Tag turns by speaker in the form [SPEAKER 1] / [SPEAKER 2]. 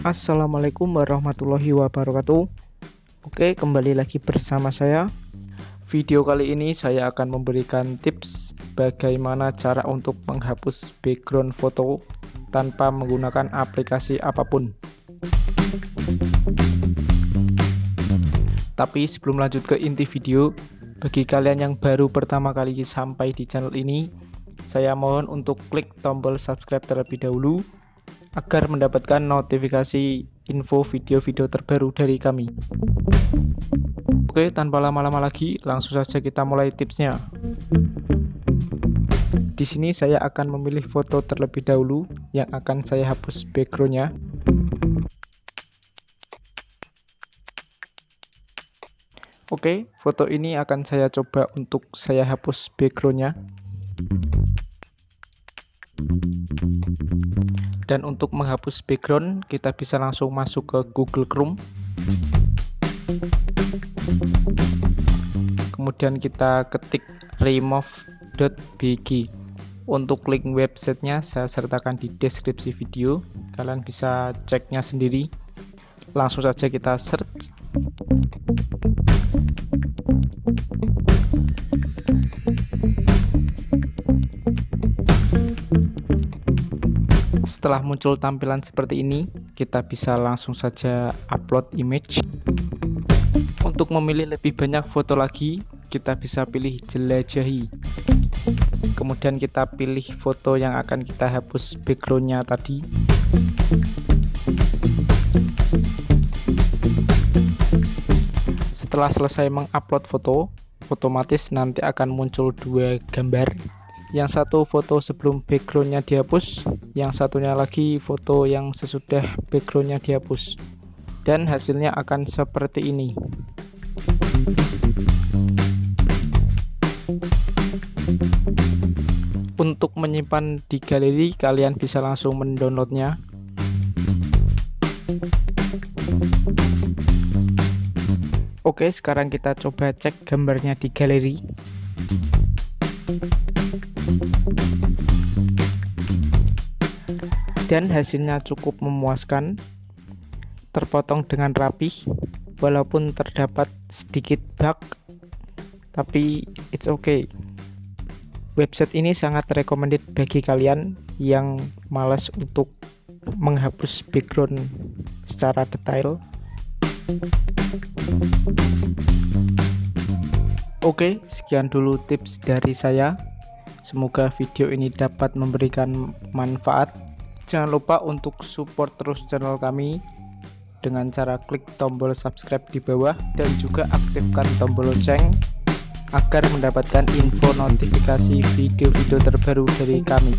[SPEAKER 1] Assalamualaikum warahmatullahi wabarakatuh. Oke, kembali lagi bersama saya. Video kali ini saya akan memberikan tips bagaimana cara untuk menghapus background foto tanpa menggunakan aplikasi apapun. Tapi sebelum lanjut ke inti video, bagi kalian yang baru pertama kali sampai di channel ini, saya mohon untuk klik tombol subscribe terlebih dahulu agar mendapatkan notifikasi info video-video terbaru dari kami. Oke, tanpa lama-lama lagi, langsung saja kita mulai tipsnya. Di sini saya akan memilih foto terlebih dahulu yang akan saya hapus backgroundnya. Oke, foto ini akan saya coba untuk saya hapus backgroundnya. Dan untuk menghapus background, kita bisa langsung masuk ke Google Chrome. Kemudian kita ketik remove.bg. Untuk link websitenya saya sertakan di deskripsi video. Kalian bisa ceknya sendiri. Langsung saja kita search. Setelah muncul tampilan seperti ini, kita bisa langsung saja upload image. Untuk memilih lebih banyak foto lagi, kita bisa pilih jelajahi. Kemudian kita pilih foto yang akan kita hapus backgroundnya tadi. Setelah selesai mengupload foto, otomatis nanti akan muncul dua gambar. Yang satu foto sebelum backgroundnya dihapus, yang satunya lagi foto yang sesudah backgroundnya dihapus, dan hasilnya akan seperti ini. Untuk menyimpan di galeri, kalian bisa langsung mendownloadnya. Oke, sekarang kita coba cek gambarnya di galeri. Dan hasilnya cukup memuaskan, terpotong dengan rapih, walaupun terdapat sedikit bug, tapi it's okay. Website ini sangat recommended bagi kalian yang malas untuk menghapus background secara detail. Oke, sekian dulu tips dari saya. Semoga video ini dapat memberikan manfaat. Jangan lupa untuk support terus channel kami dengan cara klik tombol subscribe di bawah dan juga aktifkan tombol lonceng agar mendapatkan info notifikasi video-video terbaru dari kami.